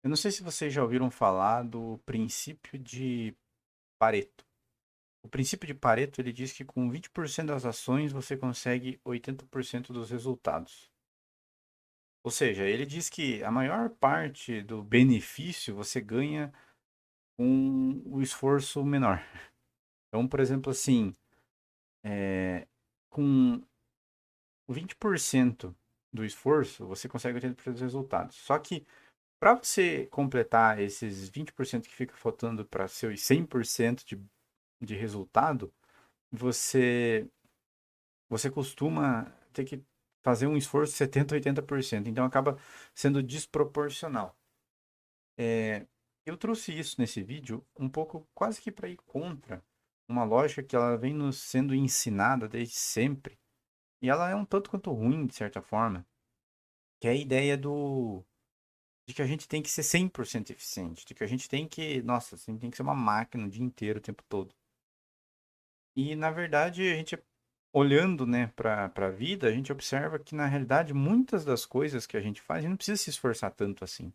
Eu não sei se vocês já ouviram falar do princípio de Pareto. O princípio de Pareto, ele diz que com 20% das ações você consegue 80% dos resultados. Ou seja, ele diz que a maior parte do benefício você ganha com o esforço menor. Então, por exemplo, assim, com 20% do esforço, você consegue 80% dos resultados. Só que para você completar esses 20% que fica faltando para seus 100% de resultado, você você costuma ter que fazer um esforço de 70, 80%. Então acaba sendo desproporcional. Eu trouxe isso nesse vídeo um pouco quase que para ir contra uma lógica que ela vem nos sendo ensinada desde sempre. E ela é um tanto quanto ruim, de certa forma, que é a ideia de que a gente tem que ser 100% eficiente, de que a gente tem que, nossa, assim, tem que ser uma máquina o dia inteiro, o tempo todo. E na verdade, a gente olhando, né, para a vida, a gente observa que na realidade muitas das coisas que a gente faz, a gente não precisa se esforçar tanto assim.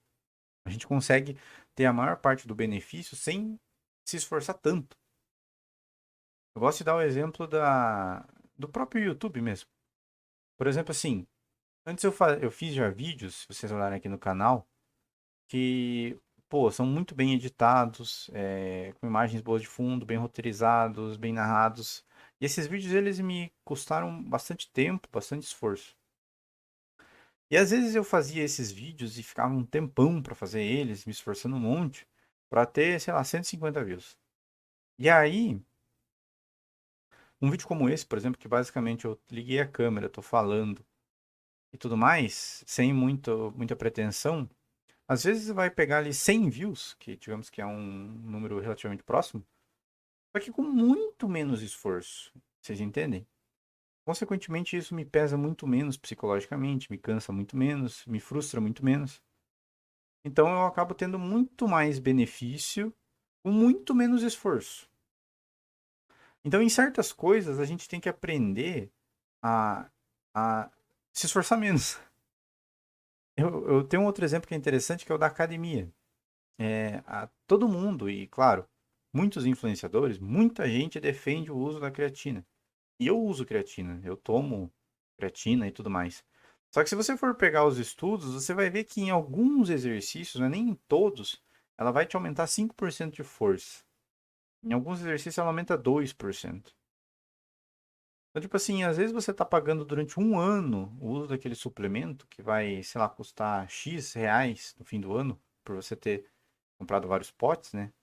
A gente consegue ter a maior parte do benefício sem se esforçar tanto. Eu gosto de dar o exemplo do próprio YouTube mesmo. Por exemplo, assim, antes eu fiz já vídeos, se vocês olharem aqui no canal, que, pô, são muito bem editados, com imagens boas de fundo, bem roteirizados, bem narrados. E esses vídeos, eles me custaram bastante tempo, bastante esforço. E às vezes eu fazia esses vídeos e ficava um tempão para fazer eles, me esforçando um monte, para ter, sei lá, 150 views. E aí, um vídeo como esse, por exemplo, que basicamente eu liguei a câmera, tô falando e tudo mais, sem muita pretensão, às vezes vai pegar ali 100 views, que digamos que é um número relativamente próximo, só que com muito menos esforço. Vocês entendem? Consequentemente, isso me pesa muito menos psicologicamente, me cansa muito menos, me frustra muito menos. Então eu acabo tendo muito mais benefício com muito menos esforço. Então, em certas coisas, a gente tem que aprender a, a se esforçar menos. Eu tenho um outro exemplo que é interessante, que é o da academia. Todo mundo, e claro, muitos influenciadores, muita gente defende o uso da creatina. E eu uso creatina, eu tomo creatina e tudo mais. Só que se você for pegar os estudos, você vai ver que em alguns exercícios, né, nem em todos, ela vai te aumentar 5% de força. Em alguns exercícios ela aumenta 2%. Então, tipo assim, às vezes você está pagando durante um ano o uso daquele suplemento que vai, sei lá, custar X reais no fim do ano, por você ter comprado vários potes, né?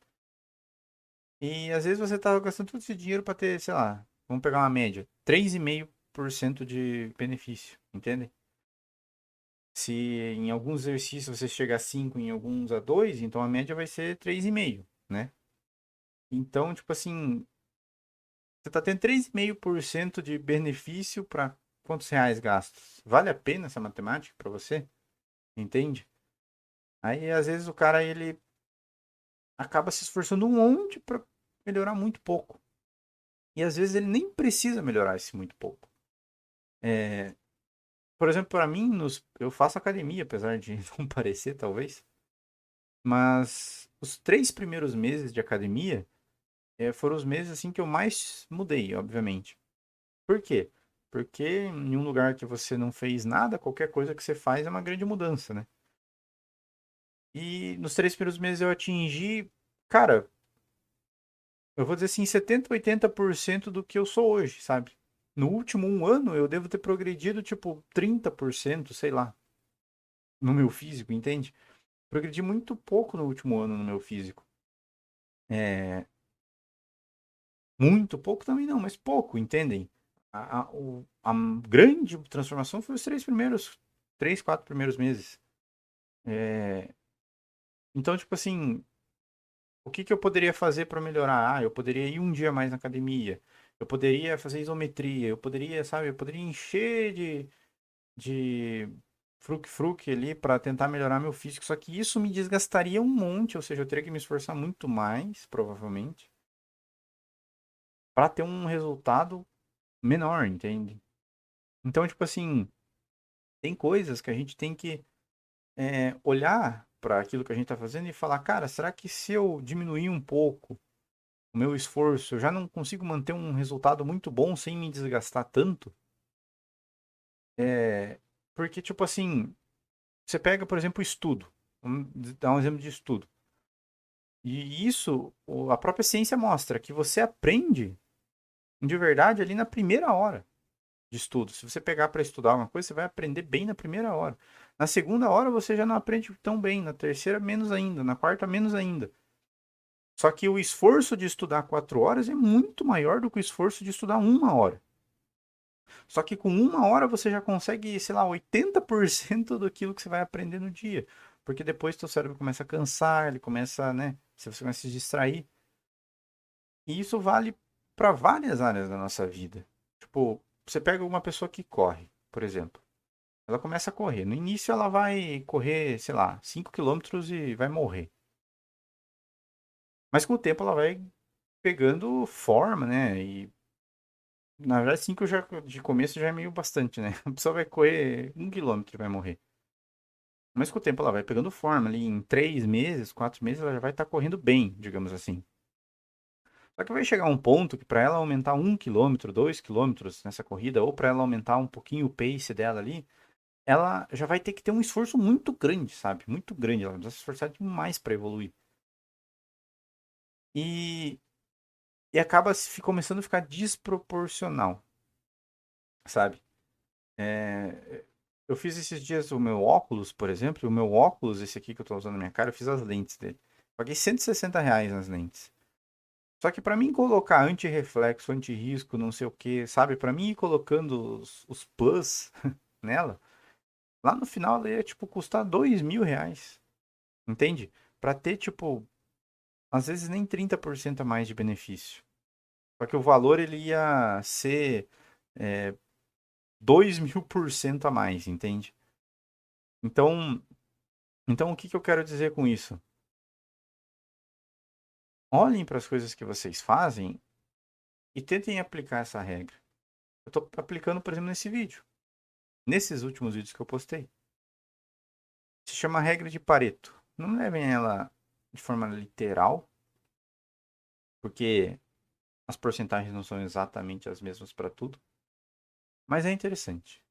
E às vezes você está gastando todo esse dinheiro para ter, sei lá, vamos pegar uma média, 3,5% de benefício, entende? Se em alguns exercícios você chega a 5, em alguns a 2, então a média vai ser 3,5, né? Então, tipo assim, você está tendo 3,5% de benefício para quantos reais gastos? Vale a pena essa matemática para você? Entende? Aí, às vezes, o cara ele acaba se esforçando um monte para melhorar muito pouco. E às vezes ele nem precisa melhorar esse muito pouco. É, por exemplo, para mim, eu faço academia, apesar de não parecer, talvez. Mas os 3 primeiros meses de academia foram os meses assim que eu mais mudei, obviamente. Por quê? Porque em um lugar que você não fez nada, qualquer coisa que você faz é uma grande mudança, né? E nos 3 primeiros meses eu atingi, cara, eu vou dizer assim, 70, 80% do que eu sou hoje, sabe? No último um ano eu devo ter progredido tipo 30%, sei lá, no meu físico, entende? Progredi muito pouco no último ano no meu físico. É, muito pouco também não, mas pouco, entendem? A grande transformação foi os 3, 4 primeiros meses. É, então, tipo assim, o que que eu poderia fazer para melhorar? Ah, eu poderia ir um dia mais na academia. Eu poderia fazer isometria. Eu poderia, sabe, eu poderia encher de fruque-fruque ali para tentar melhorar meu físico. Só que isso me desgastaria um monte, ou seja, eu teria que me esforçar muito mais, provavelmente, para ter um resultado menor, entende? Então, tipo assim, tem coisas que a gente tem que olhar para aquilo que a gente está fazendo e falar, cara, será que se eu diminuir um pouco o meu esforço, eu já não consigo manter um resultado muito bom sem me desgastar tanto? É, porque, tipo assim, você pega, por exemplo, o estudo. Vamos dar um exemplo de estudo. E isso, a própria ciência mostra que você aprende de verdade ali na primeira hora de estudo. Se você pegar para estudar alguma coisa, você vai aprender bem na primeira hora. Na segunda hora você já não aprende tão bem, na terceira menos ainda, na quarta menos ainda. Só que o esforço de estudar 4 horas é muito maior do que o esforço de estudar 1 hora. Só que com 1 hora você já consegue, sei lá, 80% daquilo que você vai aprender no dia. Porque depois teu cérebro começa a cansar, ele começa, né? Você começa a se distrair. E isso vale para várias áreas da nossa vida. Tipo, você pega uma pessoa que corre, por exemplo. Ela começa a correr. No início ela vai correr, sei lá, 5 quilômetros e vai morrer. Mas com o tempo ela vai pegando forma, né? E na verdade 5 já, de começo já é meio bastante, né? A pessoa vai correr 1 quilômetro e vai morrer. Mas com o tempo ela vai pegando forma ali. Em 3 meses, 4 meses ela já vai estar correndo bem, digamos assim. Só que vai chegar um ponto que para ela aumentar 1 quilômetro, 2 quilômetros nessa corrida, ou para ela aumentar um pouquinho o pace dela ali, ela já vai ter que ter um esforço muito grande, sabe? Muito grande. Ela vai se esforçar demais para evoluir. E, e acaba começando a ficar desproporcional, sabe? É, eu fiz esses dias o meu óculos, por exemplo. O meu óculos, esse aqui que eu tô usando na minha cara, eu fiz as lentes dele. Paguei R$ 160 nas lentes. Só que para mim colocar anti-reflexo, anti-risco, não sei o que, sabe? Para mim ir colocando os plus nela, lá no final ela ia, tipo, custar R$ 2.000. Entende? Pra ter, tipo, às vezes nem 30% a mais de benefício. Só que o valor ele ia ser 2.000% a mais, entende? Então, então o que que eu quero dizer com isso? Olhem para as coisas que vocês fazem e tentem aplicar essa regra. Eu estou aplicando, por exemplo, nesse vídeo. Nesses últimos vídeos que eu postei. Se chama regra de Pareto. Não levem ela de forma literal, porque as porcentagens não são exatamente as mesmas para tudo, mas é interessante.